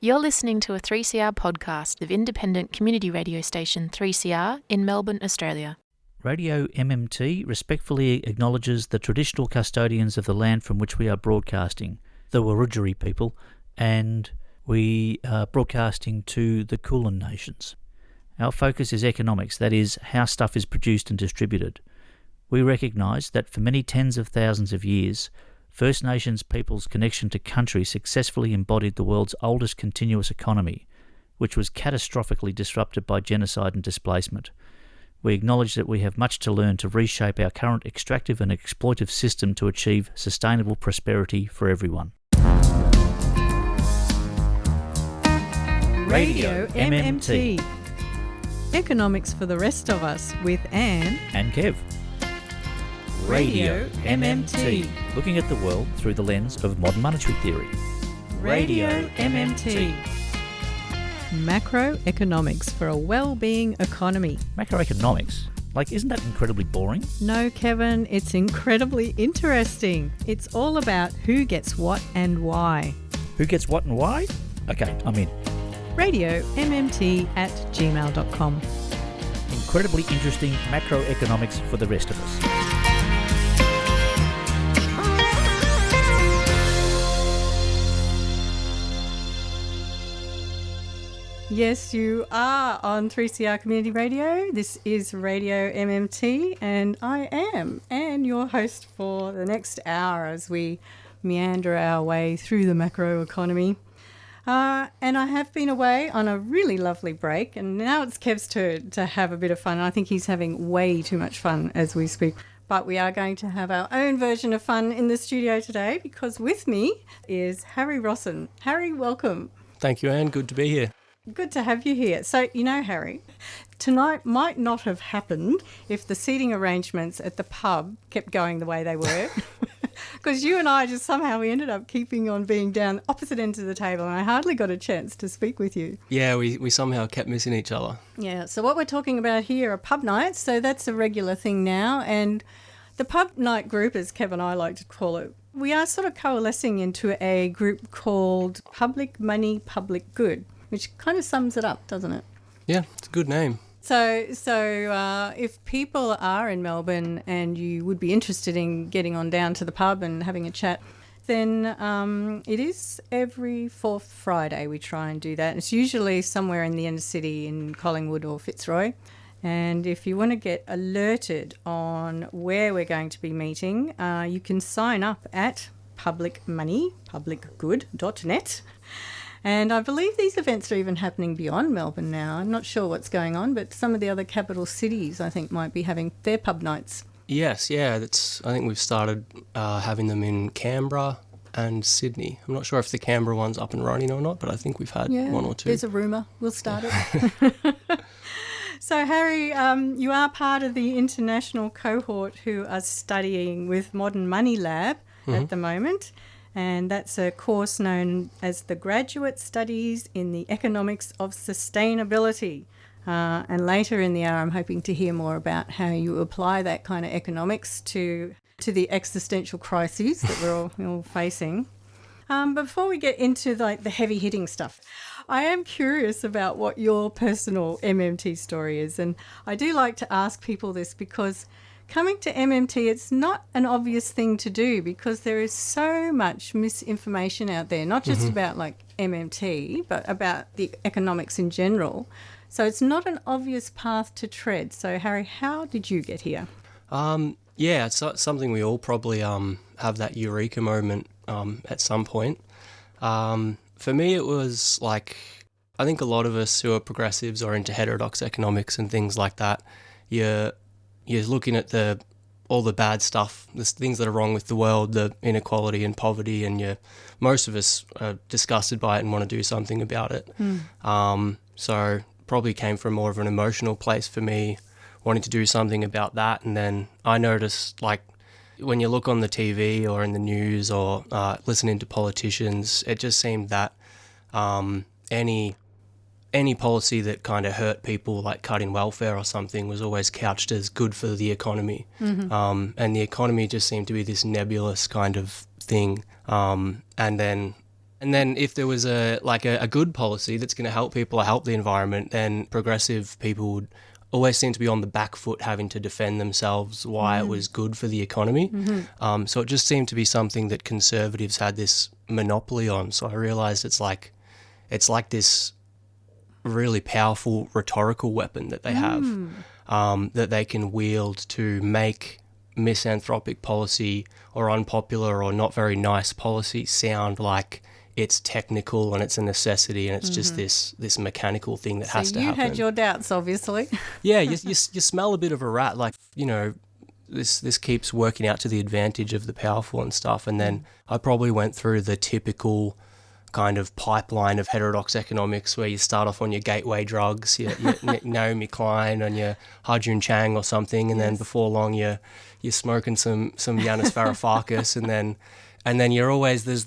You're listening to a 3CR podcast of independent community radio station 3CR in Melbourne, Australia. Radio MMT respectfully acknowledges the traditional custodians of the land from which we are broadcasting, the Wiradjuri people, and we are broadcasting to the Kulin Nations. Our focus is economics, that is, how stuff is produced and distributed. We recognise that for many tens of thousands of years, First Nations people's connection to country successfully embodied the world's oldest continuous economy, which was catastrophically disrupted by genocide and displacement. We acknowledge that we have much to learn to reshape our current extractive and exploitive system to achieve sustainable prosperity for everyone. Radio MMT. Economics for the rest of us with Anne and Kev. Radio MMT. Looking at the world through the lens of modern monetary theory. Radio MMT. Macroeconomics for a well-being economy. Macroeconomics? Isn't that incredibly boring? No, Kevin, it's incredibly interesting. It's all about who gets what and why. Who gets what and why? Okay, I'm in. RadioMMT@gmail.com. Incredibly interesting macroeconomics for the rest of us. Yes, you are on 3CR Community Radio. This is Radio MMT, and I am Anne, your host for the next hour as we meander our way through the macroeconomy. And I have been away on a really lovely break, and now it's Kev's turn to have a bit of fun. I think he's having way too much fun as we speak. But we are going to have our own version of fun in the studio today, because with me is Harry Rosson. Harry, welcome. Thank you, Anne. Good to be here. Good to have you here. So, Harry, tonight might not have happened if the seating arrangements at the pub kept going the way they were. Because you and I just somehow we ended up keeping on being down opposite ends of the table, and I hardly got a chance to speak with you. Yeah, we somehow kept missing each other. Yeah, so what we're talking about here are pub nights, so that's a regular thing now. And the pub night group, as Kev and I like to call it, we are sort of coalescing into a group called Public Money, Public Good, which kind of sums it up, doesn't it? Yeah, it's a good name. So if people are in Melbourne and you would be interested in getting on down to the pub and having a chat, then it is every fourth Friday we try and do that. And it's usually somewhere in the inner city in Collingwood or Fitzroy. And if you want to get alerted on where we're going to be meeting, you can sign up at publicmoneypublicgood.net. And I believe these events are even happening beyond Melbourne now. I'm not sure what's going on, but some of the other capital cities, I think, might be having their pub nights. Yes, yeah. I think we've started having them in Canberra and Sydney. I'm not sure if the Canberra one's up and running or not, but I think we've had one or two. There's a rumour. We'll start it. So, Harry, you are part of the international cohort who are studying with Modern Money Lab at the moment. And that's a course known as the Graduate Studies in the Economics of Sustainability. And later in the hour, I'm hoping to hear more about how you apply that kind of economics to the existential crises that we're all facing. But before we get into the heavy-hitting stuff, I am curious about what your personal MMT story is. And I do like to ask people this because coming to MMT, it's not an obvious thing to do because there is so much misinformation out there, not just about MMT, but about the economics in general. So it's not an obvious path to tread. So, Harry, how did you get here? Yeah, it's something we all probably have that eureka moment at some point. For me, it was I think a lot of us who are progressives or into heterodox economics and things like that, you're looking at all the bad stuff, the things that are wrong with the world, the inequality and poverty, and most of us are disgusted by it and want to do something about it. So probably came from more of an emotional place for me, wanting to do something about that. And then I noticed, when you look on the TV or in the news or listening to politicians, it just seemed that any policy that kind of hurt people, like cutting welfare or something, was always couched as good for the economy. And the economy just seemed to be this nebulous kind of thing. And then And then if there was a good policy that's going to help people or help the environment, then progressive people would always seem to be on the back foot having to defend themselves why it was good for the economy. So it just seemed to be something that conservatives had this monopoly on. So I realised it's like this really powerful rhetorical weapon that they have, that they can wield to make misanthropic policy or unpopular or not very nice policy sound like it's technical and it's a necessity and it's just this mechanical thing that has to happen. So you had your doubts, obviously. Yeah, you smell a bit of a rat, like, this keeps working out to the advantage of the powerful and stuff. And then I probably went through the typical kind of pipeline of heterodox economics where you start off on your gateway drugs, your Naomi Klein and your Hajun Chang or something, and then before long you're smoking some Yanis Varoufakis, and then you're always there's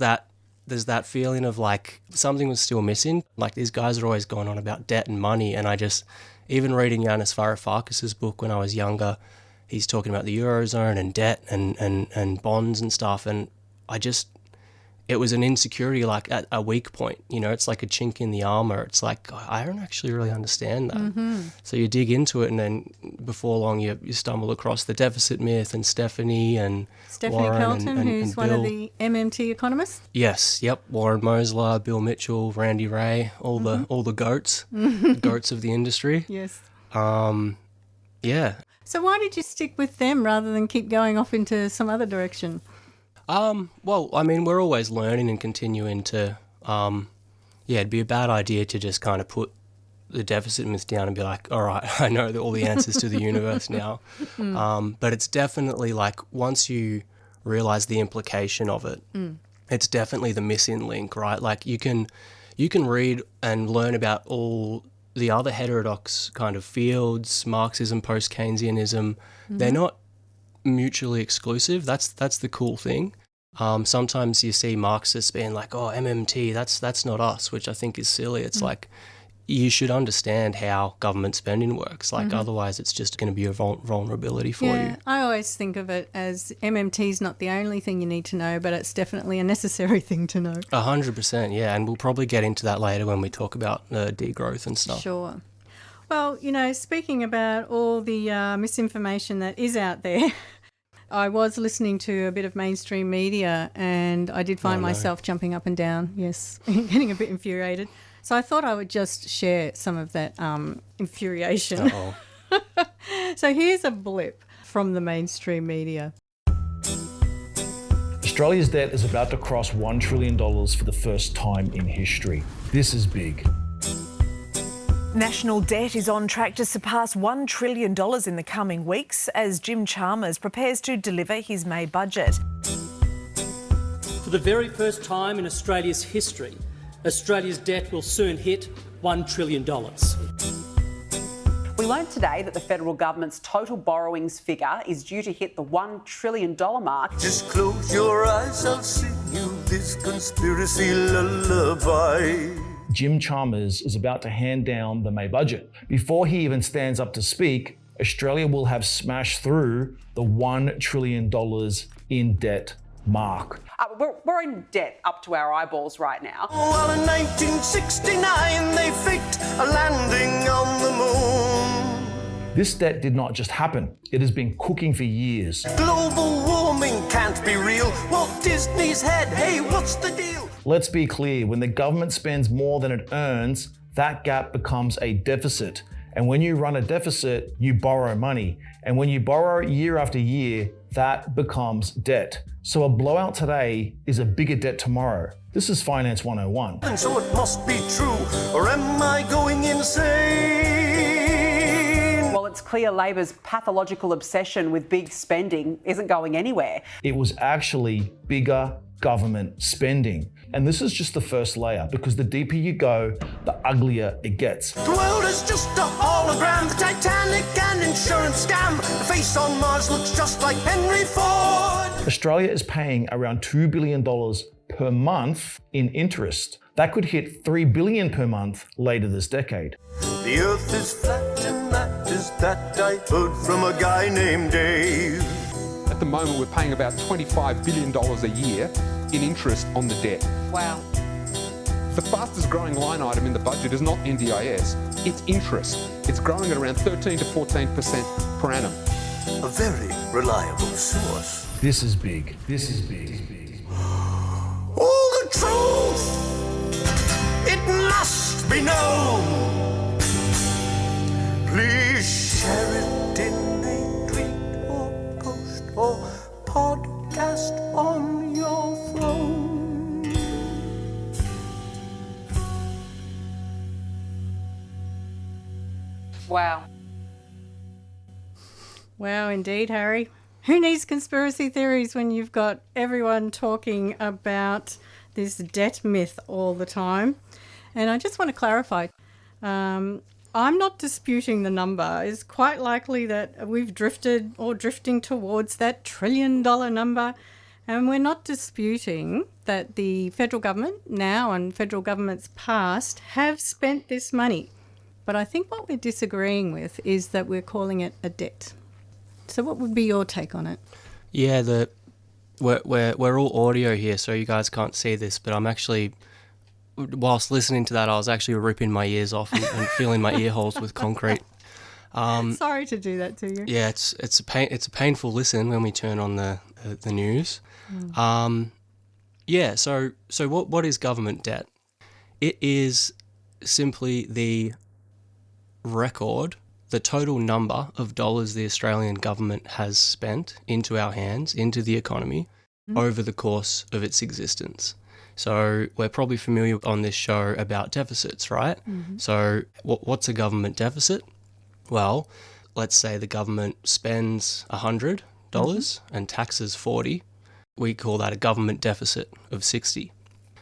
that feeling of like something was still missing. Like these guys are always going on about debt and money, and I just, even reading Yanis Varoufakis' book when I was younger, he's talking about the Eurozone and debt and bonds and stuff, and it was an insecurity, like at a weak point, it's like a chink in the armor. It's like, I don't actually really understand that. So you dig into it, and then before long you stumble across the deficit myth and Stephanie Warren Kelton, who's and one Bill. of the MMT economists. Yes, yep. Warren Mosler, Bill Mitchell, Randy Ray, all the goats, goats of the industry. Yes. Yeah. So why did you stick with them rather than keep going off into some other direction? Well, I mean, we're always learning and continuing to, it'd be a bad idea to just kind of put the deficit myth down and be like, all right, I know all the answers to the universe now. But it's definitely like, once you realize the implication of it, it's definitely the missing link, right? Like you can read and learn about all the other heterodox kind of fields, Marxism, post-Keynesianism. They're not mutually exclusive. That's the cool thing. Sometimes you see Marxists being like, oh, MMT, that's not us, which I think is silly. It's like, you should understand how government spending works. Like otherwise it's just going to be a vulnerability for you. I always think of it as MMT is not the only thing you need to know, but it's definitely a necessary thing to know. 100%, yeah. And we'll probably get into that later when we talk about degrowth and stuff. Sure. Well, speaking about all the misinformation that is out there, I was listening to a bit of mainstream media and I did find myself jumping up and down, yes, getting a bit infuriated. So I thought I would just share some of that infuriation. So here's a blip from the mainstream media. Australia's debt is about to cross $1 trillion for the first time in history. This is big. National debt is on track to surpass $1 trillion in the coming weeks as Jim Chalmers prepares to deliver his May budget. For the very first time in Australia's history, Australia's debt will soon hit $1 trillion. We learned today that the federal government's total borrowings figure is due to hit the $1 trillion mark. Just close your eyes, I'll sing you this conspiracy lullaby. Jim Chalmers is about to hand down the May budget. Before he even stands up to speak, Australia will have smashed through the $1 trillion in debt mark. We're in debt up to our eyeballs right now. Well, in 1969, they faked a landing on the moon. This debt did not just happen. It has been cooking for years. Global warming can't be real. Walt Disney's head, hey, what's the deal? Let's be clear, when the government spends more than it earns, that gap becomes a deficit. And when you run a deficit, you borrow money. And when you borrow year after year, that becomes debt. So a blowout today is a bigger debt tomorrow. This is Finance 101. And so it must be true, or am I going insane? Well, it's clear Labor's pathological obsession with big spending isn't going anywhere. It was actually bigger government spending. And this is just the first layer, because the deeper you go, the uglier it gets. The world is just a hologram, the Titanic and insurance scam. The face on Mars looks just like Henry Ford. Australia is paying around $2 billion per month in interest. That could hit $3 billion per month later this decade. The earth is flat and that is that I heard from a guy named Dave. At the moment, we're paying about $25 billion a year in interest on the debt. Wow. The fastest growing line item in the budget is not NDIS, it's interest. It's growing at around 13 to 14% per annum. A very reliable source. This is big. This is big. All the truth, it must be known. Please share it in a tweet or post or podcast on your phone. Wow. Wow, indeed, Harry. Who needs conspiracy theories when you've got everyone talking about this debt myth all the time? And I just want to clarify, I'm not disputing the number. It's quite likely that we've drifted or drifting towards that $1 trillion number. And we're not disputing that the federal government now and federal governments past have spent this money. But I think what we're disagreeing with is that we're calling it a debt. So what would be your take on it? Yeah, we're all audio here, so you guys can't see this, but I'm actually, whilst listening to that, I was actually ripping my ears off and filling my ear holes with concrete. Sorry to do that to you. Yeah, it's a painful listen when we turn on the news. Yeah, so what is government debt? It is simply the record, the total number of dollars the Australian government has spent into our hands, into the economy, over the course of its existence. So we're probably familiar on this show about deficits, right? So what's a government deficit? Well, let's say the government spends $100 and taxes $40. We call that a government deficit of $60.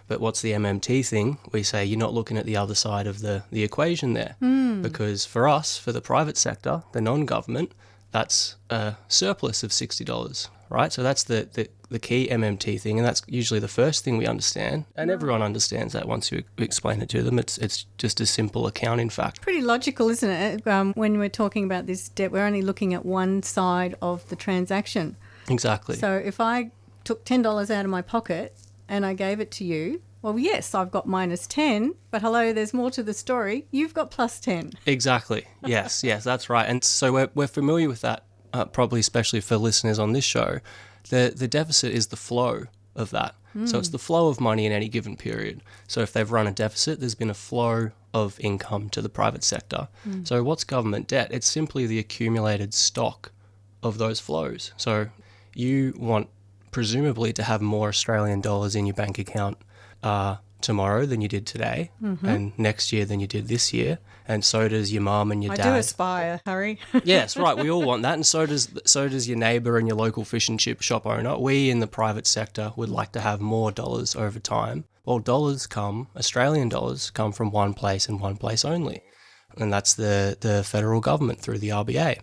But what's the MMT thing? We say you're not looking at the other side of the equation there. Because for us, for the private sector, the non-government, that's a surplus of $60, right? So that's the key MMT thing, and that's usually the first thing we understand. And everyone understands that once you explain it to them. It's just a simple accounting fact. Pretty logical, isn't it? When we're talking about this debt, we're only looking at one side of the transaction. Exactly. So if I took $10 out of my pocket and I gave it to you, well, yes, I've got minus 10, but hello, there's more to the story. You've got plus 10. Exactly. Yes, that's right. And so we're familiar with that, probably especially for listeners on this show. The deficit is the flow of that. So it's the flow of money in any given period. So if they've run a deficit, there's been a flow of income to the private sector. So what's government debt? It's simply the accumulated stock of those flows. So you want presumably to have more Australian dollars in your bank account tomorrow than you did today, and next year than you did this year, and so does your mum and your dad. I do aspire, Harry. Yes, right. We all want that, and so does your neighbour and your local fish and chip shop owner. We in the private sector would like to have more dollars over time. Well, Australian dollars come from one place and one place only, and that's the federal government through the RBA.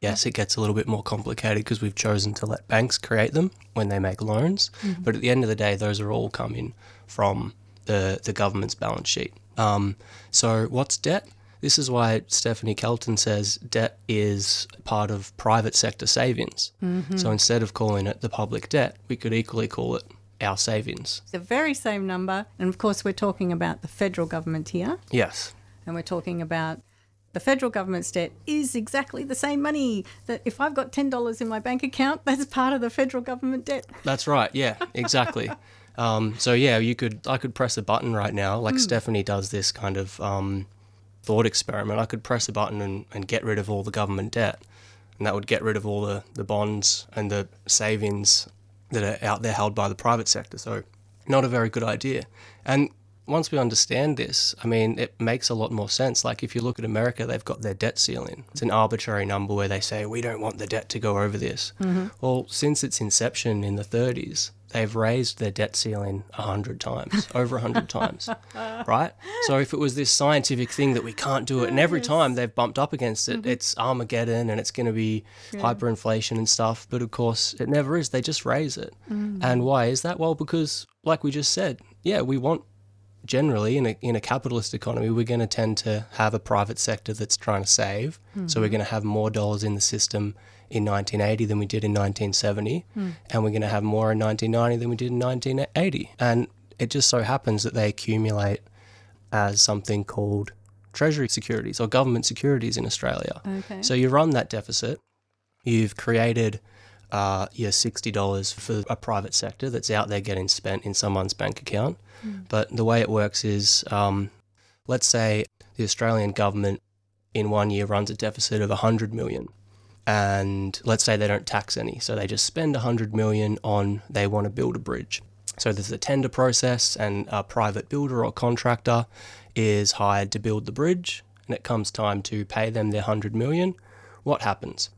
Yes, it gets a little bit more complicated because we've chosen to let banks create them when they make loans. But at the end of the day, those are all coming from the government's balance sheet. So what's debt? This is why Stephanie Kelton says debt is part of private sector savings. So instead of calling it the public debt, we could equally call it our savings. It's the very same number. And of course, we're talking about the federal government here. Yes. And we're talking about the federal government's debt is exactly the same money that if I've got $10 in my bank account, that's part of the federal government debt. That's right. Yeah, exactly. So yeah, I could press a button right now, like Stephanie does this kind of thought experiment. I could press a button and get rid of all the government debt, and that would get rid of all the bonds and the savings that are out there held by the private sector. So not a very good idea. And once we understand this, I mean, it makes a lot more sense. Like if you look at America, they've got their debt ceiling. It's an arbitrary number where they say, we don't want the debt to go over this. Well, since its inception in the 30s, they've raised their debt ceiling 100 times, over 100 times, right? So if it was this scientific thing that we can't do it, and every time they've bumped up against it, it's Armageddon and it's going to be hyperinflation and stuff. But of course, it never is. They just raise it. And why is that? Well, because like we just said, yeah, we want generally in a capitalist economy, we're going to tend to have a private sector that's trying to save. So we're going to have more dollars in the system in 1980 than we did in 1970, and we're going to have more in 1990 than we did in 1980. And it just so happens that they accumulate as something called treasury securities or government securities in Australia. Okay. So you run that deficit, you've created your $60 for a private sector that's out there getting spent in someone's bank account. But the way it works is, let's say the Australian government in 1 year runs a deficit of 100 million. And let's say they don't tax any, so they just spend 100 million on they want to build a bridge. So there's a tender process, and a private builder or contractor is hired to build the bridge, and it comes time to pay them their 100 million. What happens?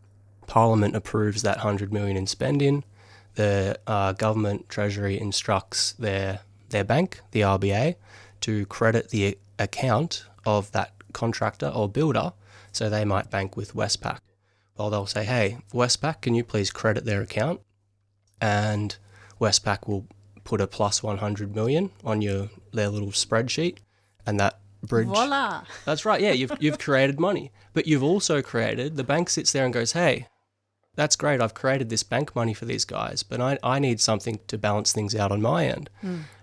Parliament approves that 100 million in spending. The government treasury instructs their bank, the RBA, to credit the account of that contractor or builder, so they might bank with Westpac. Well, they'll say, hey, Westpac, can you please credit their account? And Westpac will put a plus 100 million on their little spreadsheet, and that bridge. Voila. That's right. Yeah, you've created money, but you've also created. The bank sits there and goes, hey, that's great. I've created this bank money for these guys, but I need something to balance things out on my end.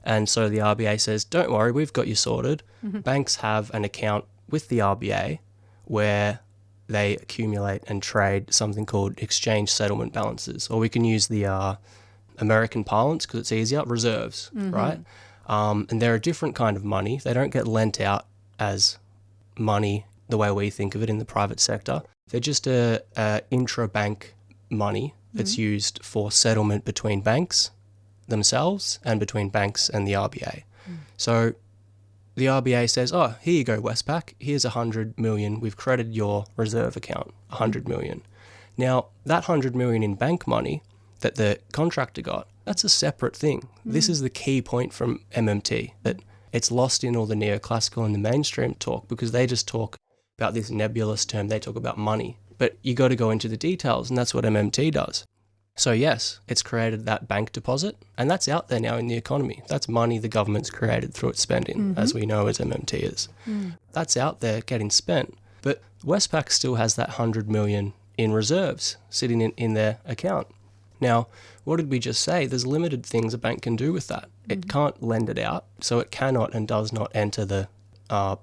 And so the RBA says, don't worry, we've got you sorted. Banks have an account with the RBA where they accumulate and trade something called exchange settlement balances, or we can use the American parlance because it's easier, reserves, right? And they're a different kind of money. They don't get lent out as money the way we think of it in the private sector. They're just a intra-bank money that's used for settlement between banks themselves and between banks and the RBA. So the RBA says, oh, here you go, Westpac. Here's 100 million. We've credited your reserve account, 100 million. Now, that 100 million in bank money that the contractor got, that's a separate thing. This is the key point from MMT, that it's lost in all the neoclassical and the mainstream talk because they just talk about this nebulous term. They talk about money. But you got to go into the details, and that's what MMT does. So yes, it's created that bank deposit, and that's out there now in the economy. That's money the government's created through its spending, as we know as MMT is. That's out there getting spent. But Westpac still has that 100 million in reserves sitting in their account. Now, what did we just say? There's limited things a bank can do with that. It can't lend it out, so it cannot and does not enter the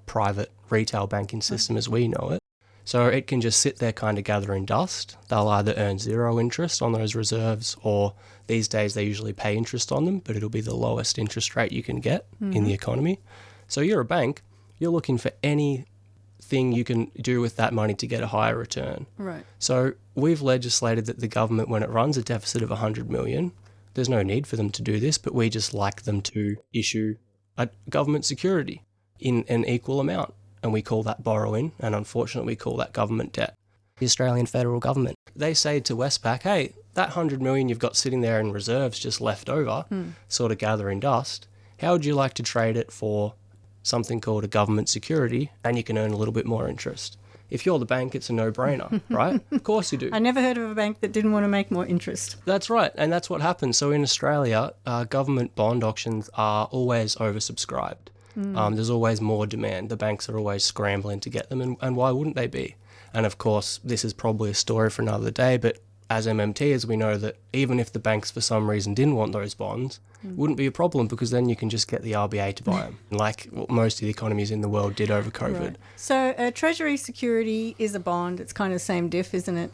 private retail banking system as we know it. So it can just sit there kind of gathering dust. They'll either earn zero interest on those reserves, or these days they usually pay interest on them, but it'll be the lowest interest rate you can get in the economy. So you're a bank, you're looking for anything you can do with that money to get a higher return. Right. So we've legislated that the government, when it runs a deficit of 100 million, there's no need for them to do this, but we just like them to issue a government security in an equal amount. And we call that borrowing, and unfortunately we call that government debt. The Australian federal government, they say to Westpac, hey, that 100 million you've got sitting there in reserves just left over, sort of gathering dust, how would you like to trade it for something called a government security, and you can earn a little bit more interest? If you're the bank, it's a no-brainer, right? Of course you do. I never heard of a bank that didn't want to make more interest. That's right, and that's what happens. So in Australia, government bond auctions are always oversubscribed. There's always more demand. The banks are always scrambling to get them, and why wouldn't they be? And of course, this is probably a story for another day, but as MMTers, we know that even if the banks for some reason didn't want those bonds, it wouldn't be a problem, because then you can just get the RBA to buy them, like what most of the economies in the world did over COVID. Right. So a treasury security is a bond. It's kind of the same diff, isn't it?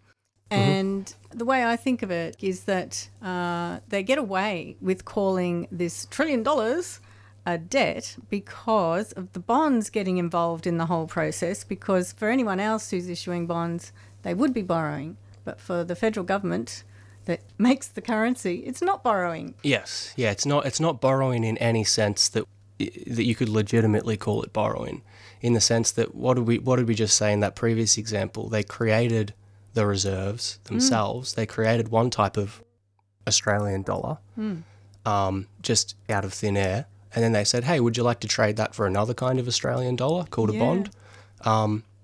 And the way I think of it is that they get away with calling this $1 trillion a debt because of the bonds getting involved in the whole process, because for anyone else who's issuing bonds, they would be borrowing. But for the federal government that makes the currency, it's not borrowing. Yes, yeah, it's not borrowing in any sense that you could legitimately call it borrowing, in the sense that what did we just say in that previous example? They created the reserves themselves. They created one type of Australian dollar just out of thin air. And then they said, hey, would you like to trade that for another kind of Australian dollar called a bond?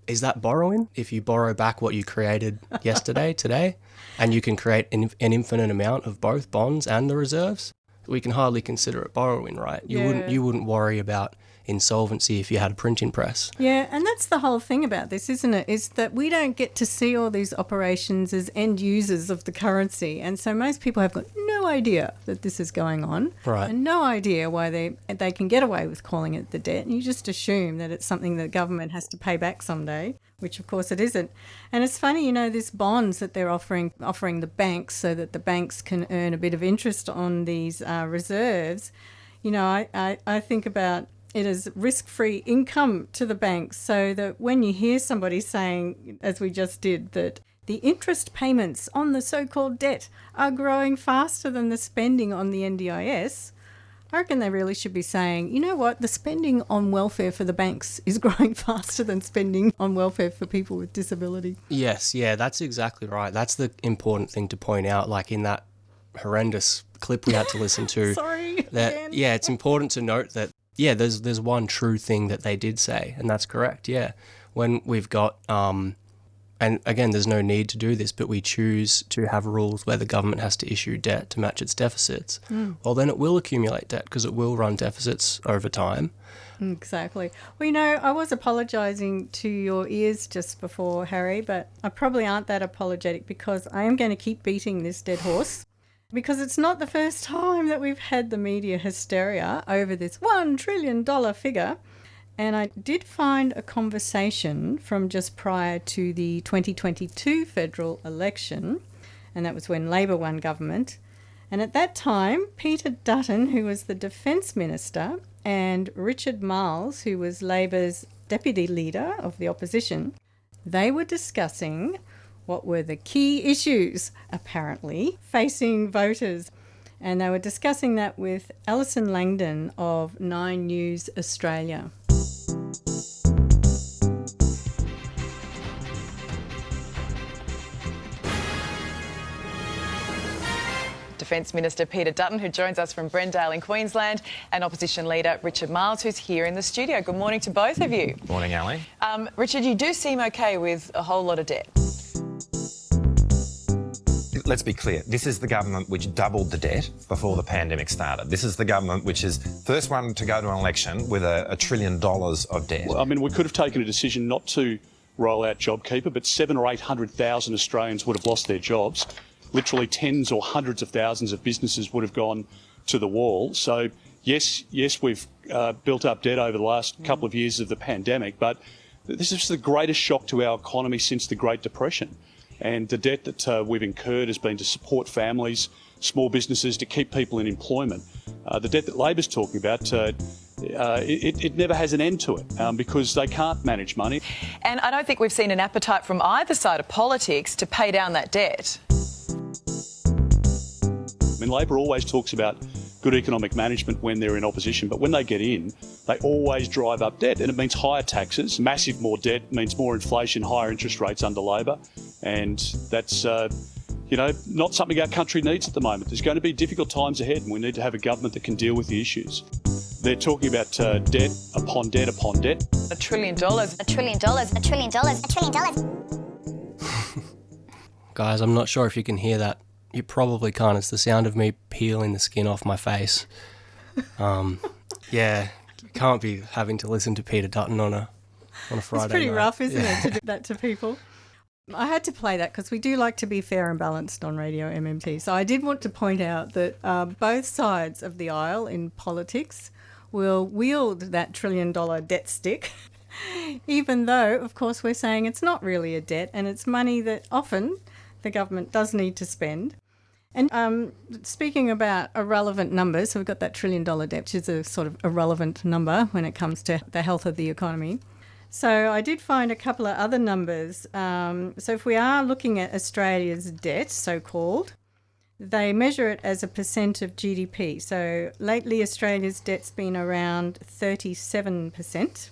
Is that borrowing? If you borrow back what you created yesterday, today, and you can create an infinite amount of both bonds and the reserves, we can hardly consider it borrowing, right? You wouldn't worry about insolvency if you had a printing press. Yeah, and that's the whole thing about this, isn't it? Is that we don't get to see all these operations as end users of the currency. And so most people have got no idea that this is going on. Right. And no idea why they can get away with calling it the debt. And you just assume that it's something that the government has to pay back someday, which of course it isn't. And it's funny, these bonds that they're offering the banks so that the banks can earn a bit of interest on these reserves. I think about it as risk-free income to the banks, so that when you hear somebody saying, as we just did, that the interest payments on the so-called debt are growing faster than the spending on the NDIS, I reckon they really should be saying, you know what, the spending on welfare for the banks is growing faster than spending on welfare for people with disability. Yes, yeah, that's exactly right. That's the important thing to point out, like in that horrendous clip we had to listen to. Sorry. That, yeah, it's important to note that, yeah, there's one true thing that they did say, and that's correct, yeah. When we've got, and again, there's no need to do this, but we choose to have rules where the government has to issue debt to match its deficits, well, then it will accumulate debt because it will run deficits over time. Exactly. Well, I was apologising to your ears just before, Harry, but I probably aren't that apologetic because I am going to keep beating this dead horse. Because it's not the first time that we've had the media hysteria over this $1 trillion figure. And I did find a conversation from just prior to the 2022 federal election, and that was when Labor won government. And at that time, Peter Dutton, who was the Defence Minister, and Richard Marles, who was Labor's Deputy Leader of the Opposition, they were discussing what were the key issues, apparently, facing voters. And they were discussing that with Alison Langdon of 9 News Australia. Defence Minister Peter Dutton, who joins us from Brendale in Queensland, and Opposition Leader Richard Marles, who's here in the studio. Good morning to both of you. Good morning, Ali. Richard, you do seem okay with a whole lot of debt. Let's be clear, this is the government which doubled the debt before the pandemic started. This is the government which is first one to go to an election with $1 trillion of debt. Well, I mean, we could have taken a decision not to roll out JobKeeper, but 700,000 or 800,000 Australians would have lost their jobs. Literally tens or hundreds of thousands of businesses would have gone to the wall. So, yes, we've built up debt over the last couple of years of the pandemic, but this is the greatest shock to our economy since the Great Depression. And the debt that we've incurred has been to support families, small businesses, to keep people in employment. The debt that Labor's talking about, it never has an end to it because they can't manage money. And I don't think we've seen an appetite from either side of politics to pay down that debt. I mean, Labor always talks about good economic management when they're in opposition, but when they get in, they always drive up debt, and it means higher taxes. Massive more debt means more inflation, higher interest rates under Labor, and that's not something our country needs at the moment. There's going to be difficult times ahead, and we need to have a government that can deal with the issues. They're talking about debt upon debt upon debt. $1 trillion. $1 trillion. $1 trillion. $1 trillion. Guys, I'm not sure if you can hear that. You probably can't. It's the sound of me peeling the skin off my face. Yeah, you can't be having to listen to Peter Dutton on a Friday It's pretty night. rough, isn't it, to do that to people? I had to play that because we do like to be fair and balanced on Radio MMT. So I did want to point out that both sides of the aisle in politics will wield that $1 trillion debt stick, even though, of course, we're saying it's not really a debt and it's money that often the government does need to spend. And speaking about irrelevant numbers, so we've got that $1 trillion debt, which is a sort of irrelevant number when it comes to the health of the economy. So I did find a couple of other numbers. So if we are looking at Australia's debt, so-called, they measure it as a percent of GDP. So lately Australia's debt's been around 37%.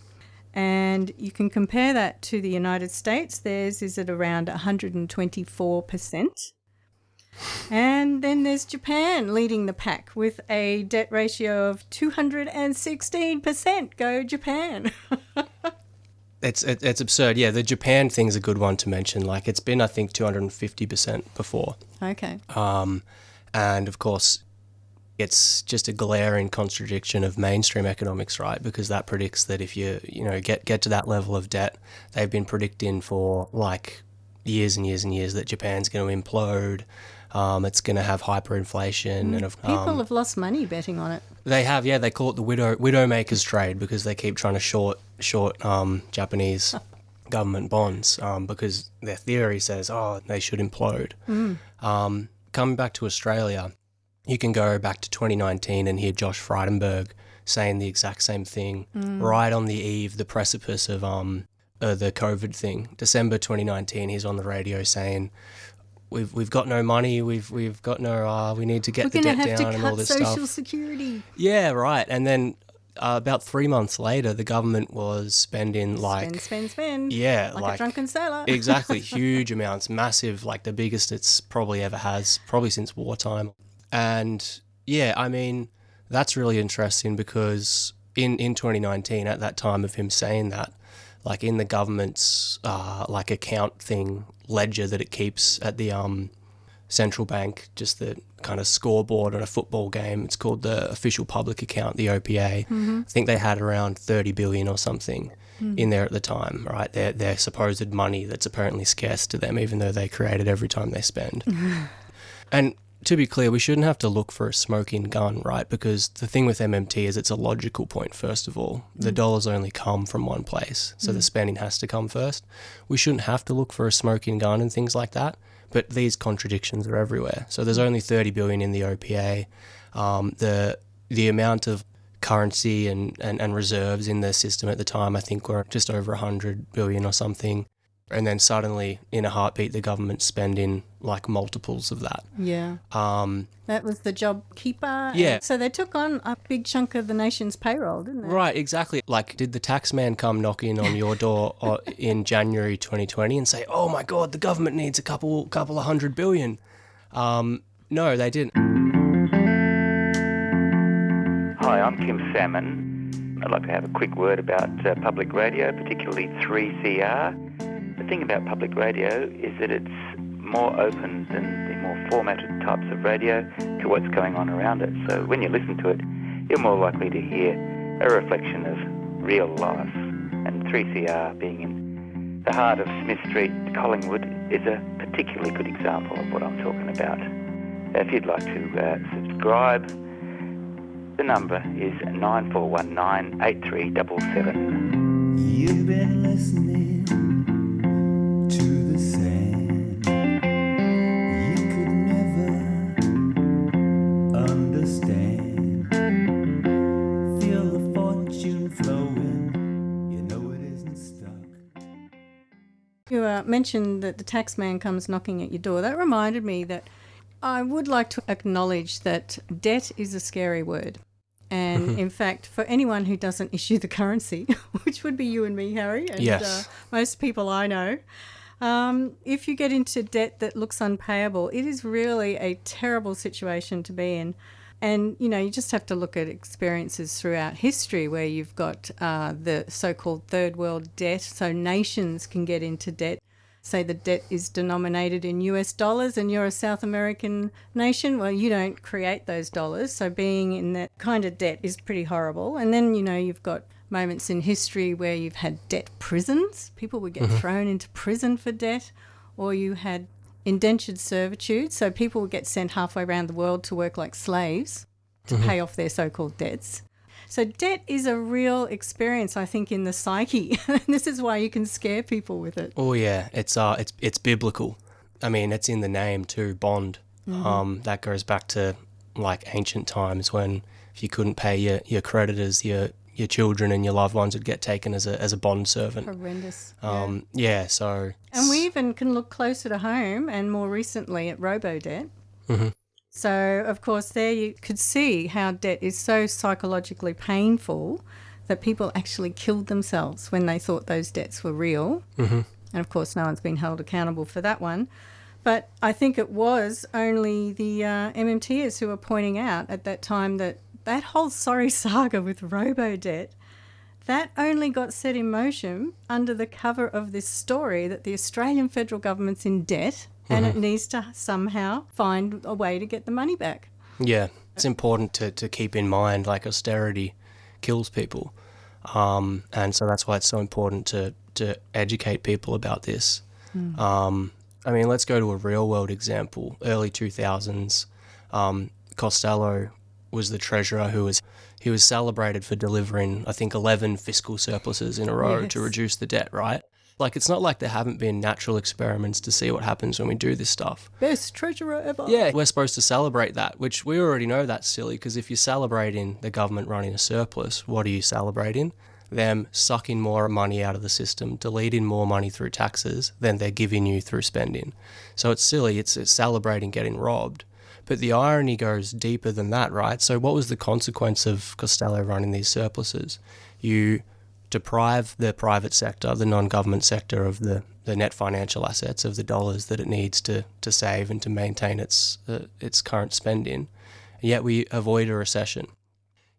And you can compare that to the United States. Theirs is at around 124%. And then there's Japan leading the pack with a debt ratio of 216%. Go Japan. It's absurd. Yeah, the Japan thing's a good one to mention. Like, it's been, I think, 250% before. Okay. And, of course, It's just a glaring contradiction of mainstream economics, right? Because that predicts that if you get to that level of debt, they've been predicting for like years and years and years that Japan's going to implode. It's going to have hyperinflation, and people have lost money betting on it. They have, yeah. They call it the widowmaker's trade because they keep trying to short Japanese government bonds because their theory says, they should implode. Coming back to Australia, you can go back to 2019 and hear Josh Frydenberg saying the exact same thing right on the eve, the precipice of the COVID thing. December 2019, he's on the radio saying, We've got no money. We've got no. We need to get the debt down and all this stuff. We're going to have to cut Social Security. Yeah, right. And then about 3 months later, the government was spending spend. Yeah, like a drunken sailor. Exactly, huge amounts, massive, like the biggest it's probably ever has, probably since wartime. And yeah, I mean that's really interesting because in 2019, at that time of him saying that, like in the government's like account thing, ledger that it keeps at the central bank, just the kind of scoreboard on a football game, it's called the official public account, the OPA. I think they had around 30 billion or something in there at the time, right? Their supposed money that's apparently scarce to them, even though they create it every time they spend. And to be clear, we shouldn't have to look for a smoking gun, right? Because the thing with MMT is it's a logical point, first of all. The dollars only come from one place, so the spending has to come first. We shouldn't have to look for a smoking gun and things like that, but these contradictions are everywhere. So there's only 30 billion in the OPA. The amount of currency and reserves in the system at the time, I think, were just over 100 billion or something. And then suddenly, in a heartbeat, the government's spending like multiples of that. Yeah. That was the job keeper. Yeah. So they took on a big chunk of the nation's payroll, didn't they? Right, exactly. Like, did the tax man come knocking on your door in January 2020 and say, "Oh my God, the government needs a couple of 100 billion"? No, they didn't. Hi, I'm Kim Salmon. I'd like to have a quick word about public radio, particularly 3CR. The thing about public radio is that it's more open than the more formatted types of radio to what's going on around it. So when you listen to it, you're more likely to hear a reflection of real life. And 3CR, being in the heart of Smith Street, Collingwood, is a particularly good example of what I'm talking about. If you'd like to subscribe, the number is 9419 8377. You've been listening to the sand. You could never understand. Feel the fortune flowing. You know it isn't stuck. You mentioned that the tax man comes knocking at your door. That reminded me that I would like to acknowledge that debt is a scary word. And in fact, for anyone who doesn't issue the currency, which would be you and me, Harry, and most people I know, if you get into debt that looks unpayable, it is really a terrible situation to be in. And, you know, you just have to look at experiences throughout history where you've got the so-called third world debt. So nations can get into debt. Say the debt is denominated in US dollars and you're a South American nation, well, you don't create those dollars. So being in that kind of debt is pretty horrible. And then, you know, you've got moments in history where you've had debt prisons. People would get thrown into prison for debt. Or you had indentured servitude. So people would get sent halfway around the world to work like slaves to pay off their so-called debts. So debt is a real experience, I think, in the psyche. This is why you can scare people with it. Oh yeah, it's biblical. I mean, it's in the name too, bond. That goes back to like ancient times when if you couldn't pay your creditors, your children and your loved ones would get taken as a bond servant. Horrendous. Yeah, so. And we even can look closer to home and more recently at robo-debt. So, of course, there you could see how debt is so psychologically painful that people actually killed themselves when they thought those debts were real. And, of course, no one's been held accountable for that one. But I think it was only the MMTers who were pointing out at that time that that whole sorry saga with robo-debt, that only got set in motion under the cover of this story that the Australian federal government's in debt and it needs to somehow find a way to get the money back. Yeah, It's important to keep in mind, like, austerity kills people. And so that's why it's so important to educate people about this. I mean, let's go to a real-world example. Early 2000s, Costello was the treasurer he was celebrated for delivering, I think, 11 fiscal surpluses in a row to reduce the debt, right? Like, it's not like there haven't been natural experiments to see what happens when we do this stuff. Best treasurer ever. Yeah, we're supposed to celebrate that, which we already know that's silly, because if you're celebrating the government running a surplus, what are you celebrating? Them sucking more money out of the system, deleting more money through taxes than they're giving you through spending. So it's silly, it's celebrating getting robbed. But the irony goes deeper than that, right? So what was the consequence of Costello running these surpluses? You deprive the private sector, the non-government sector, of the net financial assets, of the dollars that it needs to save and to maintain its current spending. And yet we avoid a recession.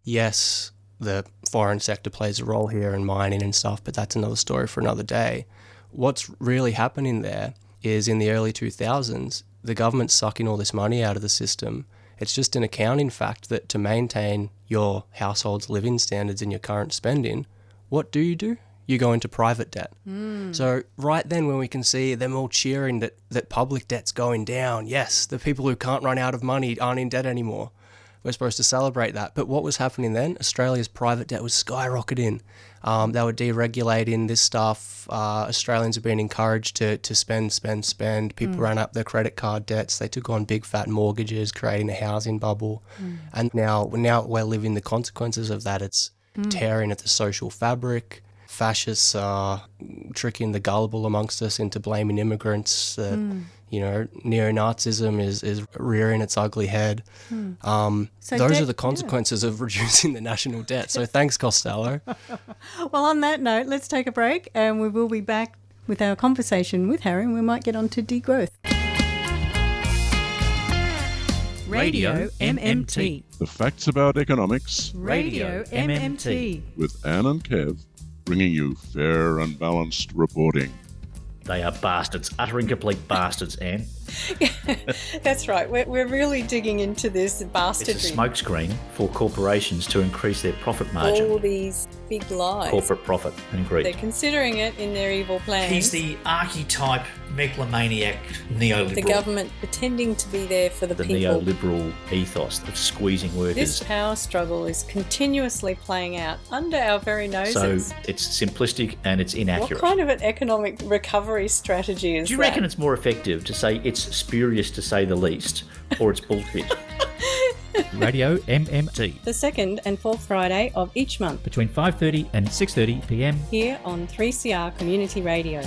Yes, the foreign sector plays a role here in mining and stuff, but that's another story for another day. What's really happening there is, in the early 2000s, the government's sucking all this money out of the system. It's just an accounting fact that to maintain your household's living standards and your current spending, what do? You go into private debt. So right then, when we can see them all cheering that public debt's going down, yes, the people who can't run out of money aren't in debt anymore. We're supposed to celebrate that. But what was happening then? Australia's private debt was skyrocketing. They were deregulating this stuff. Australians have been encouraged to spend. People ran up their credit card debts. They took on big fat mortgages, creating a housing bubble. And now we're living the consequences of that. It's tearing at the social fabric. Fascists are tricking the gullible amongst us into blaming immigrants. Neo-Nazism is rearing its ugly head. Those are the consequences of reducing the national debt. So thanks, Costello. Well, on that note, let's take a break, and we will be back with our conversation with Harry, and we might get on to degrowth. Radio MMT. The facts about economics. Radio MMT. With Anne and Kev, bringing you fair and balanced reporting. They are bastards, utter and complete bastards, Anne. That's right. We're really digging into this bastardry. It's a smokescreen for corporations to increase their profit margin. All these big lies. Corporate profit and greed. They're considering it in their evil plans. He's the archetype megalomaniac neoliberal. The government pretending to be there for the people. The neoliberal ethos of squeezing workers. This power struggle is continuously playing out under our very noses. So it's simplistic and it's inaccurate. What kind of an economic recovery strategy is that? Do you reckon it's more effective to say it's spurious to say the least, or it's bullshit? Radio MMT. The second and fourth Friday of each month. Between 5:30 and 6:30 p.m. Here on 3CR Community Radio.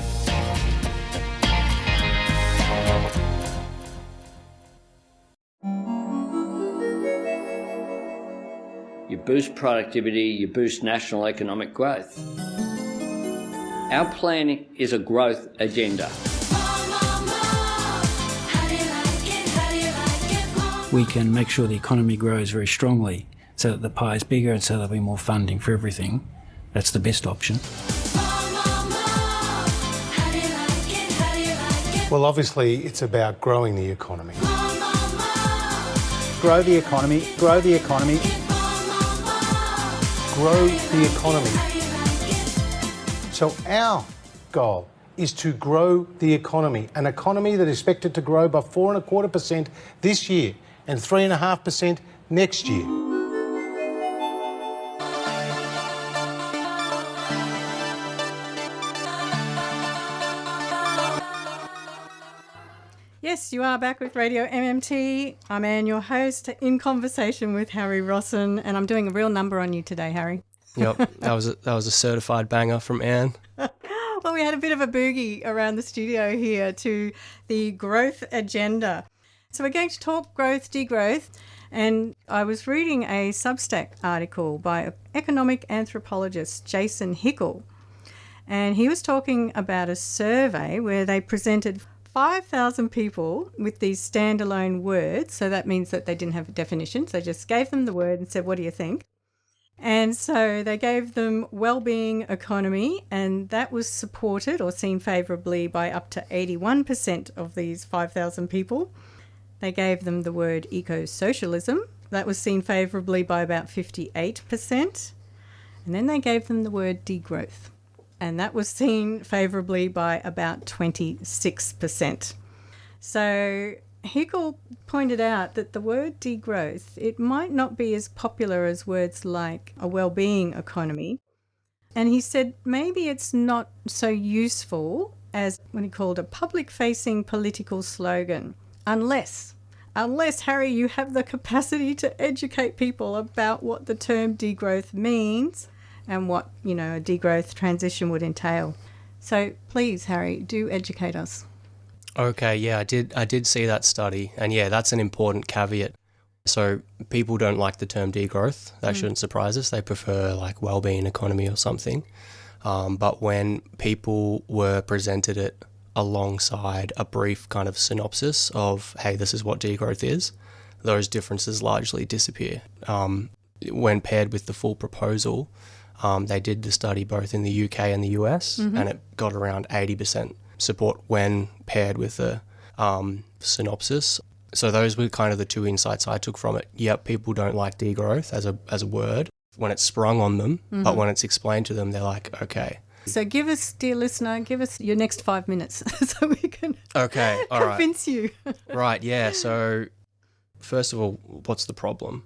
You boost productivity, you boost national economic growth. Our plan is a growth agenda. We can make sure the economy grows very strongly so that the pie is bigger and so there'll be more funding for everything. That's the best option. Well, obviously, it's about growing the economy. Grow the economy, grow the economy, grow the economy. So our goal is to grow the economy, an economy that is expected to grow by 4.25% this year and 3.5% next year. Yes, you are back with Radio MMT. I'm Anne, your host, in conversation with Harry Rosson, and I'm doing a real number on you today, Harry. Yep, that was a certified banger from Anne. Well, we had a bit of a boogie around the studio here to the growth agenda. So we're going to talk growth, degrowth, and I was reading a Substack article by economic anthropologist Jason Hickel, and he was talking about a survey where they presented 5,000 people with these standalone words. So that means that they didn't have definitions. They just gave them the word and said, what do you think? And so they gave them well-being economy, and that was supported or seen favourably by up to 81% of these 5,000 people. They gave them the word eco-socialism. That was seen favourably by about 58%. And then they gave them the word degrowth. And that was seen favourably by about 26%. So Hegel pointed out that the word degrowth, it might not be as popular as words like a well-being economy. And he said maybe it's not so useful as what he called a public-facing political slogan, unless, Harry, you have the capacity to educate people about what the term degrowth means and what, a degrowth transition would entail. So please, Harry, do educate us. Okay, yeah, I did see that study, and yeah, that's an important caveat. So people don't like the term degrowth. That shouldn't surprise us. They prefer like well-being economy or something. But when people were presented it alongside a brief kind of synopsis of, hey, this is what degrowth is, those differences largely disappear. When paired with the full proposal, they did the study both in the UK and the US, and it got around 80% support when paired with the synopsis. So those were kind of the two insights I took from it. Yep, people don't like degrowth as a word when it's sprung on them, but when it's explained to them, they're like, okay. So give us, dear listener, your next 5 minutes so we can convince you. Right, yeah. So first of all, what's the problem?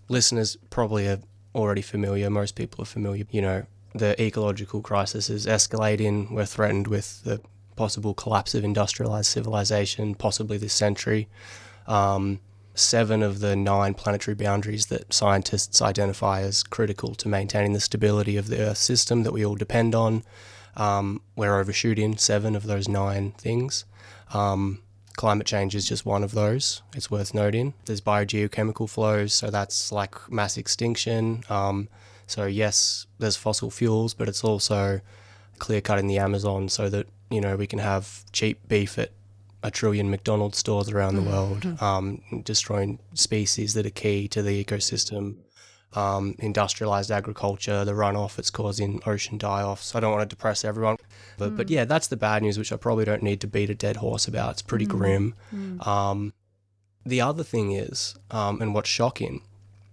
Listeners probably are already familiar. Most people are familiar. The ecological crisis is escalating. We're threatened with the possible collapse of industrialized civilization, possibly this century. 7 of the 9 planetary boundaries that scientists identify as critical to maintaining the stability of the Earth system that we all depend on. We're overshooting 7 of those 9 things. Climate change is just one of those, it's worth noting. There's biogeochemical flows, so that's like mass extinction. So yes, there's fossil fuels, but it's also clear-cutting the Amazon so that, we can have cheap beef at 1 trillion McDonald's stores around the world, destroying species that are key to the ecosystem, industrialized agriculture, the runoff it's causing ocean die-offs. I don't want to depress everyone. But yeah, that's the bad news, which I probably don't need to beat a dead horse about. It's pretty grim. The other thing is, and what's shocking,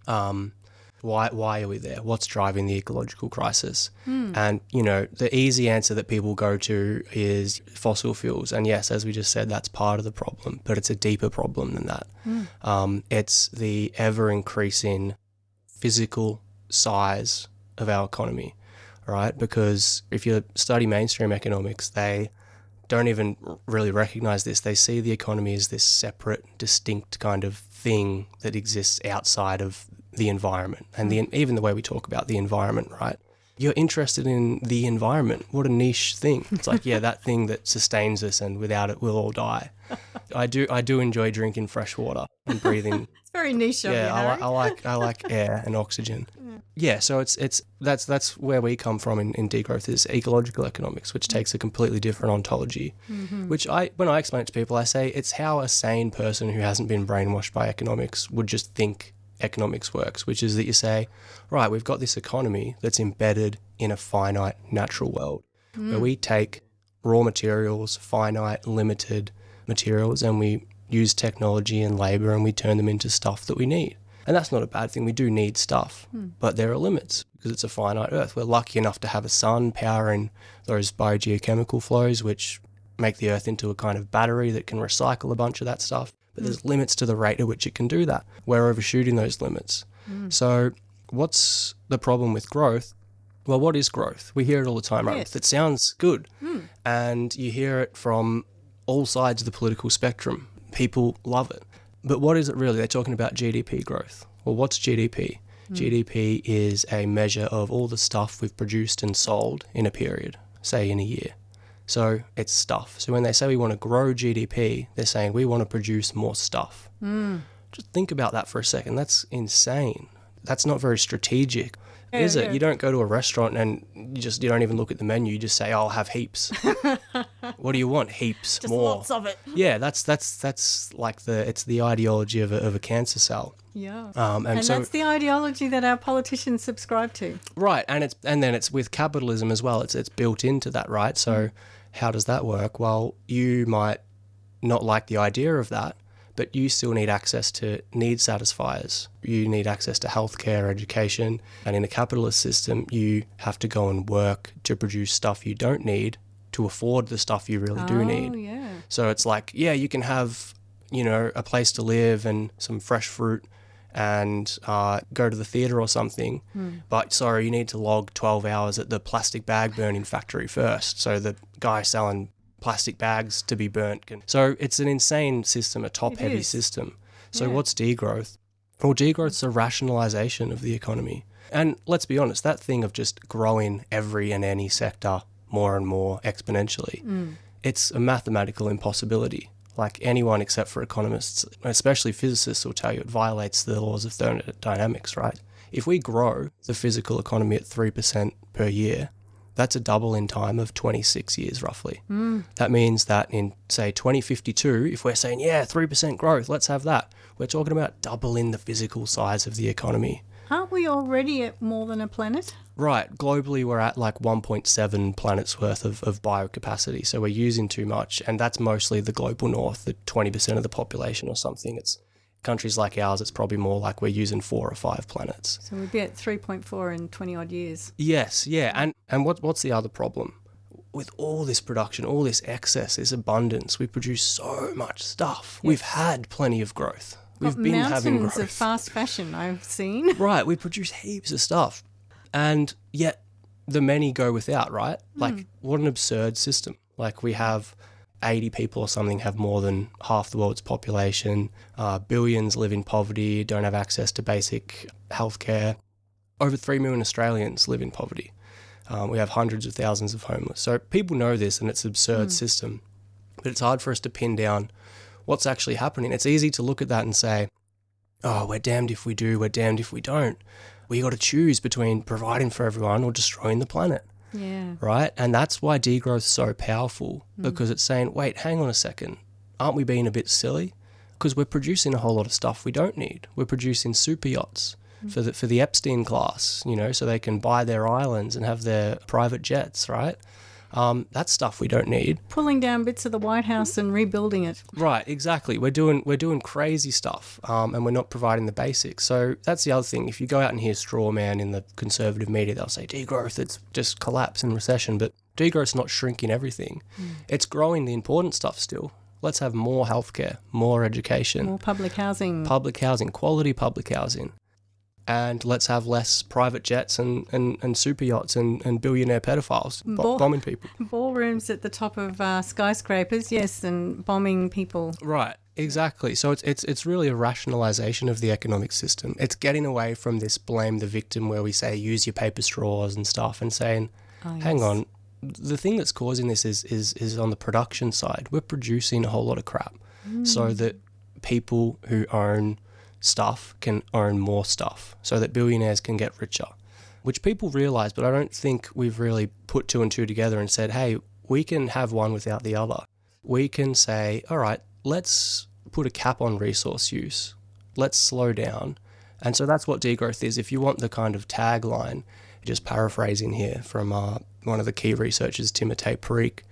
why are we there? What's driving the ecological crisis? And, the easy answer that people go to is fossil fuels. And yes, as we just said, that's part of the problem, but it's a deeper problem than that. It's the ever-increasing physical size of our economy, right? Because if you study mainstream economics, they don't even really recognize this. They see the economy as this separate, distinct kind of thing that exists outside of the environment and even the way we talk about the environment, right? You're interested in the environment. What a niche thing. It's like, yeah, that thing that sustains us and without it we'll all die. I do enjoy drinking fresh water and breathing. It's very niche of you, Harry. I like air and oxygen. Yeah, so that's where we come from in degrowth is ecological economics, which takes a completely different ontology. Which when I explain it to people, I say it's how a sane person who hasn't been brainwashed by economics would just think economics works, which is that you say, right, we've got this economy that's embedded in a finite natural world where we take raw materials, finite, limited materials, and we use technology and labor and we turn them into stuff that we need. And that's not a bad thing. We do need stuff, but there are limits because it's a finite Earth. We're lucky enough to have a sun powering those biogeochemical flows, which make the Earth into a kind of battery that can recycle a bunch of that stuff. But there's limits to the rate at which it can do that. We're overshooting those limits. So what's the problem with growth? Well, what is growth? We hear it all the time, right? Yes. It sounds good. And you hear it from all sides of the political spectrum. People love it. But what is it really? They're talking about GDP growth. Well, what's GDP? GDP is a measure of all the stuff we've produced and sold in a period, say in a year. So it's stuff. So when they say we want to grow GDP, they're saying we want to produce more stuff. Just think about that for a second. That's insane. That's not very strategic, is it? You don't go to a restaurant and you don't even look at the menu. You just say, I'll have heaps. What do you want? Heaps, just more. Lots of it. Yeah, that's like it's the ideology of a cancer cell. Yeah. And so, that's the ideology that our politicians subscribe to. Right, and then it's with capitalism as well. It's built into that, right? So how does that work? Well, you might not like the idea of that, but you still need access to need satisfiers. You need access to healthcare, education, and in a capitalist system, you have to go and work to produce stuff you don't need to afford the stuff you really do need. Yeah. So it's like, yeah, you can have, a place to live and some fresh fruit and go to the theatre or something, but sorry, you need to log 12 hours at the plastic bag burning factory first. So the guy selling plastic bags to be burnt So it's an insane system, a top-heavy system. So what's degrowth? Well, degrowth's a rationalisation of the economy. And let's be honest, that thing of just growing every and any sector more and more exponentially, it's a mathematical impossibility. Like anyone except for economists, especially physicists, will tell you it violates the laws of thermodynamics, right? If we grow the physical economy at 3% per year, that's a double in time of 26 years roughly. That means that in, say, 2052, if we're saying, 3% growth, let's have that, we're talking about doubling the physical size of the economy. Aren't we already at more than a planet? Right. Globally, we're at like 1.7 planets worth of biocapacity. So we're using too much. And that's mostly the global north, the 20% of the population or something. It's countries like ours, it's probably more like we're using 4 or 5 planets. So we'd be at 3.4 in 20 odd years. Yes, yeah. And what's the other problem? With all this production, all this excess, this abundance, we produce so much stuff. Yes. We've had plenty of growth. We've been having growth. Mountains of fast fashion I've seen. Right, we produce heaps of stuff. And yet the many go without, right? Like, what an absurd system. Like, we have 80 people or something have more than half the world's population. Billions live in poverty, don't have access to basic healthcare. Over 3 million Australians live in poverty. We have hundreds of thousands of homeless. So people know this and it's an absurd system. But it's hard for us to pin down what's actually happening. It's easy to look at that and say, oh, we're damned if we do, we're damned if we don't. We got to choose between providing for everyone or destroying the planet. Yeah. Right? And that's why degrowth's so powerful, because it's saying, wait, hang on a second. Aren't we being a bit silly? Because we're producing a whole lot of stuff we don't need. We're producing super yachts for the Epstein class, so they can buy their islands and have their private jets, right? That's stuff we don't need. Pulling down bits of the White House and rebuilding it. Right, exactly. We're doing crazy stuff, and we're not providing the basics. So that's the other thing. If you go out and hear straw man in the conservative media, they'll say degrowth, it's just collapse and recession. But degrowth's not shrinking everything. It's growing the important stuff still. Let's have more healthcare, more education. More public housing. Quality public housing. And let's have less private jets and super yachts and billionaire pedophiles bombing people. Ballrooms at the top of skyscrapers, yes, and bombing people. Right, exactly. So it's really a rationalisation of the economic system. It's getting away from this blame the victim where we say use your paper straws and stuff and saying, hang on, the thing that's causing this is on the production side. We're producing a whole lot of crap so that people who own stuff can own more stuff so that billionaires can get richer, which people realise, but I don't think we've really put 2 and 2 together and said, hey, we can have one without the other. We can say, all right, let's put a cap on resource use. Let's slow down. And so that's what degrowth is. If you want the kind of tagline, just paraphrasing here from one of the key researchers, Timothée Parikh,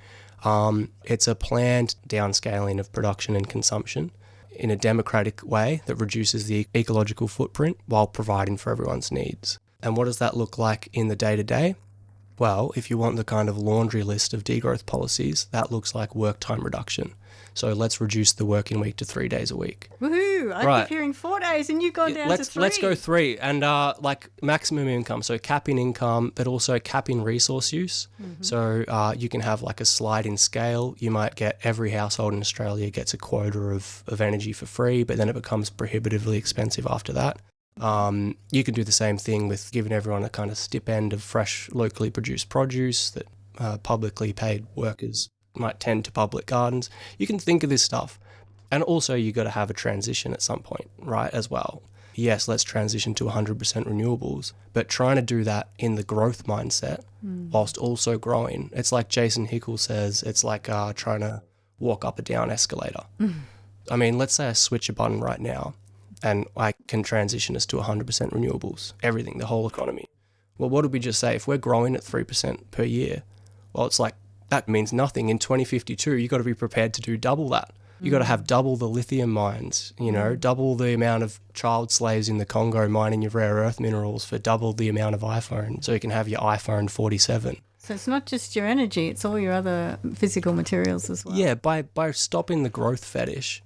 it's a planned downscaling of production and consumption in a democratic way that reduces the ecological footprint while providing for everyone's needs. And what does that look like in the day-to-day? Well, if you want the kind of laundry list of degrowth policies, that looks like work time reduction. So let's reduce the working week to 3 days a week. Woohoo! I keep hearing 4 days and you've gone down to 3. Let's go 3. And like maximum income, so capping income, but also capping resource use. So you can have like a sliding scale. You might get every household in Australia gets a quota of energy for free, but then it becomes prohibitively expensive after that. You can do the same thing with giving everyone a kind of stipend of fresh, locally produced produce that publicly paid workers might tend to public gardens. You can think of this stuff. And also you got to have a transition at some point, right, as well. Yes, let's transition to 100% renewables, but trying to do that in the growth mindset whilst also growing. It's like Jason Hickel says, it's like trying to walk up a down escalator. I mean, let's say I switch a button right now and I can transition us to 100% renewables, everything, the whole economy. Well, what did we just say? If we're growing at 3% per year, well, it's like that means nothing. In 2052, you've got to be prepared to do double that. You got to have double the lithium mines, double the amount of child slaves in the Congo mining your rare earth minerals for double the amount of iPhone, so you can have your iPhone 47. So it's not just your energy, it's all your other physical materials as well. Yeah, by stopping the growth fetish,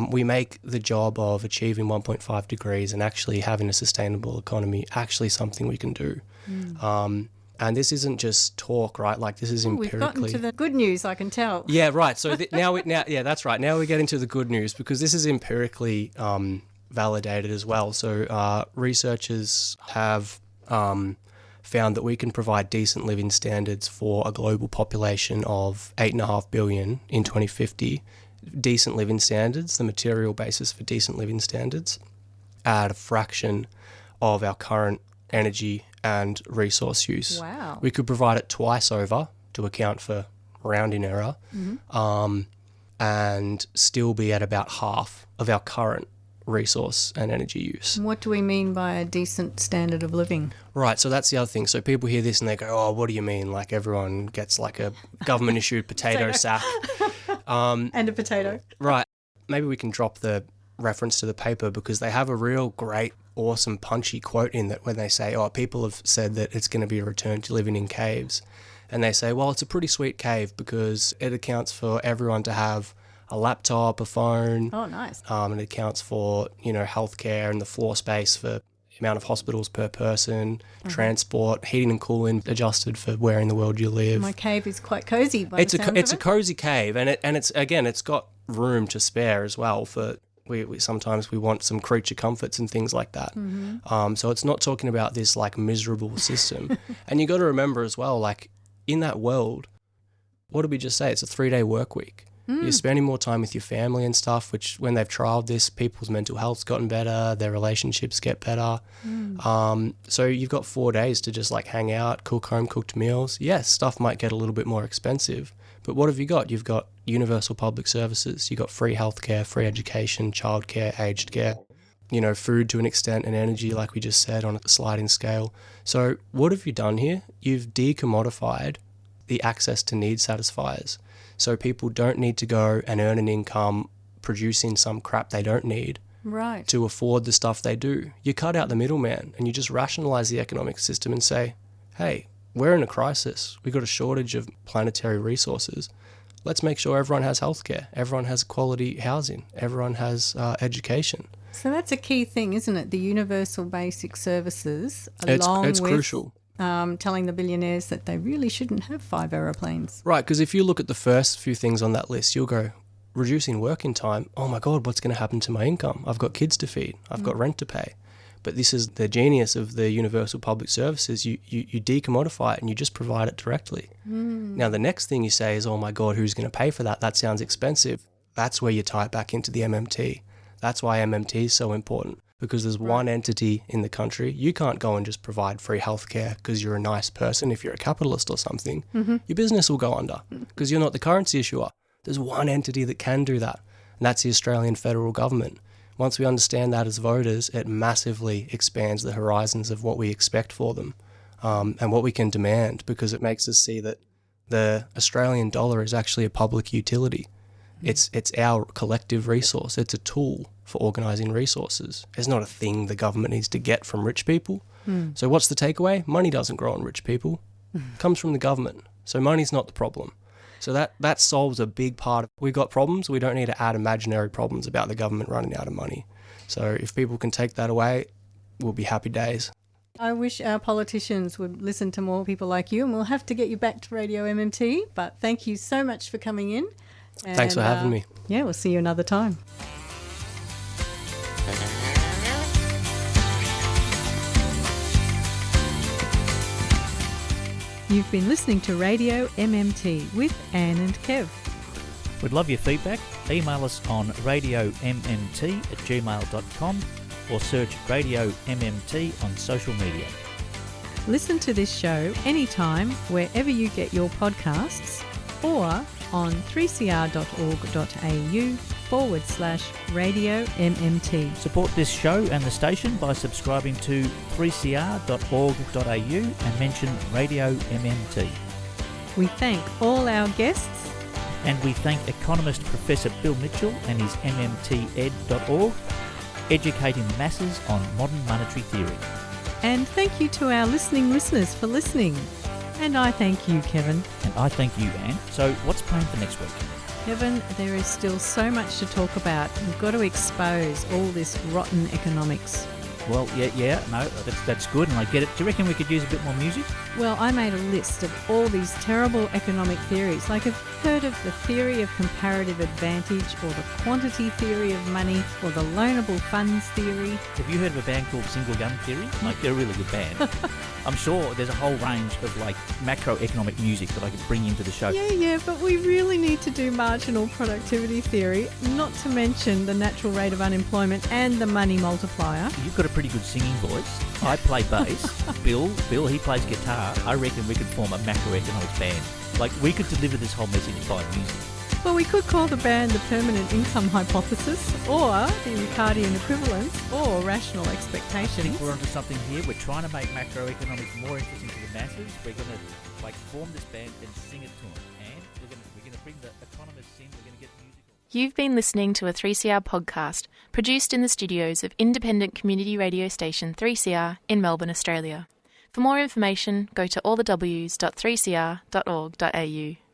we make the job of achieving 1.5 degrees and actually having a sustainable economy actually something we can do. And this isn't just talk, right? Like, this is empirically. We've gotten to the good news, I can tell. Yeah, right. So now, that's right. Now we get into the good news, because this is empirically validated as well. So researchers have found that we can provide decent living standards for a global population of 8.5 billion in 2050. Decent living standards, the material basis for decent living standards, at a fraction of our current energy and resource use. Wow. We could provide it twice over to account for rounding error, and still be at about half of our current resource and energy use. What do we mean by a decent standard of living? Right, so that's the other thing. So people hear this and they go, oh, what do you mean? Like, everyone gets like a government-issued potato sack. And a potato. Right. Maybe we can drop the reference to the paper, because they have a real great, awesome, punchy quote in that when they say, oh, people have said that it's going to be a return to living in caves. And they say, well, it's a pretty sweet cave because it accounts for everyone to have a laptop, a phone. Oh, nice. And it accounts for, healthcare and the floor space for the amount of hospitals per person, transport, heating and cooling adjusted for where in the world you live. My cave is quite cozy. It's a cozy cave, and it's got room to spare as well for. We sometimes we want some creature comforts and things like that. So it's not talking about this like miserable system. And you got to remember as well, like, in that world, what did we just say? It's a 3-day work week. You're spending more time with your family and stuff, which when they've trialed this, people's mental health's gotten better, their relationships get better. So you've got 4 days to just like hang out, cook home-cooked meals. Yes, stuff might get a little bit more expensive, but what have you got? You've got universal public services, you've got free healthcare, free education, childcare, aged care, food to an extent, and energy, like we just said, on a sliding scale. So what have you done here? You've decommodified the access to need satisfiers. So people don't need to go and earn an income producing some crap they don't need to afford the stuff they do. You cut out the middleman and you just rationalize the economic system and say, hey, we're in a crisis. We've got a shortage of planetary resources. Let's make sure everyone has healthcare, everyone has quality housing, everyone has education. So that's a key thing, isn't it? The universal basic services, along it's with crucial. Telling the billionaires that they really shouldn't have 5 aeroplanes. Right, because if you look at the first few things on that list, you'll go, reducing working time, oh my God, what's going to happen to my income? I've got kids to feed, I've got rent to pay. But this is the genius of the universal public services. You decommodify it and you just provide it directly. Now, the next thing you say is, oh my God, who's going to pay for that? That sounds expensive. That's where you tie it back into the MMT. That's why MMT is so important. Because there's one entity in the country. You can't go and just provide free healthcare because you're a nice person. If you're a capitalist or something, your business will go under because you're not the currency issuer. There's one entity that can do that, and that's the Australian federal government. Once we understand that as voters, it massively expands the horizons of what we expect for them and what we can demand, because it makes us see that the Australian dollar is actually a public utility. It's our collective resource. It's a tool for organising resources. It's not a thing the government needs to get from rich people. So what's the takeaway? Money doesn't grow on rich people. It comes from the government. So money's not the problem. So that solves a big part of, we've got problems, we don't need to add imaginary problems about the government running out of money. So if people can take that away, we'll be happy days. I wish our politicians would listen to more people like you, and we'll have to get you back to Radio MMT, but thank you so much for coming in. Thanks for having me. Yeah, we'll see you another time. You've been listening to Radio MMT with Anne and Kev. We'd love your feedback. Email us on radiommt@gmail.com or search Radio MMT on social media. Listen to this show anytime wherever you get your podcasts or on 3cr.org.au/Radio MMT. Support this show and the station by subscribing to 3cr.org.au and mention Radio MMT. We thank all our guests And we thank economist Professor Bill Mitchell and his mmted.org, educating the masses on modern monetary theory. And thank you to our listeners for listening. And I thank you, Kevin. And I thank you, Anne. So what's planned for next week? Kevin, there is still so much to talk about. We've got to expose all this rotten economics. Well, no, that's good, and I get it. Do you reckon we could use a bit more music? Well, I made a list of all these terrible economic theories. Like, I've heard of the theory of comparative advantage, or the quantity theory of money, or the loanable funds theory. Have you heard of a band called Single Gun Theory? Like, they're a really good band. I'm sure there's a whole range of, like, macroeconomic music that I could bring into the show. Yeah, but we really need to do marginal productivity theory, not to mention the natural rate of unemployment and the money multiplier. You've got a pretty good singing voice. I play bass. Bill, he plays guitar. I reckon we could form a macroeconomics band. Like, we could deliver this whole message by music. Well, we could call the band the permanent income hypothesis, or the Ricardian equivalence, or rational expectations. I think we're onto something here. We're trying to make macroeconomics more interesting to the masses. We're going to form this band and sing it to them. And we're going to bring the economists in. We're going to get musical. You've been listening to a 3CR podcast produced in the studios of independent community radio station 3CR in Melbourne, Australia. For more information, go to allthews.3cr.org.au.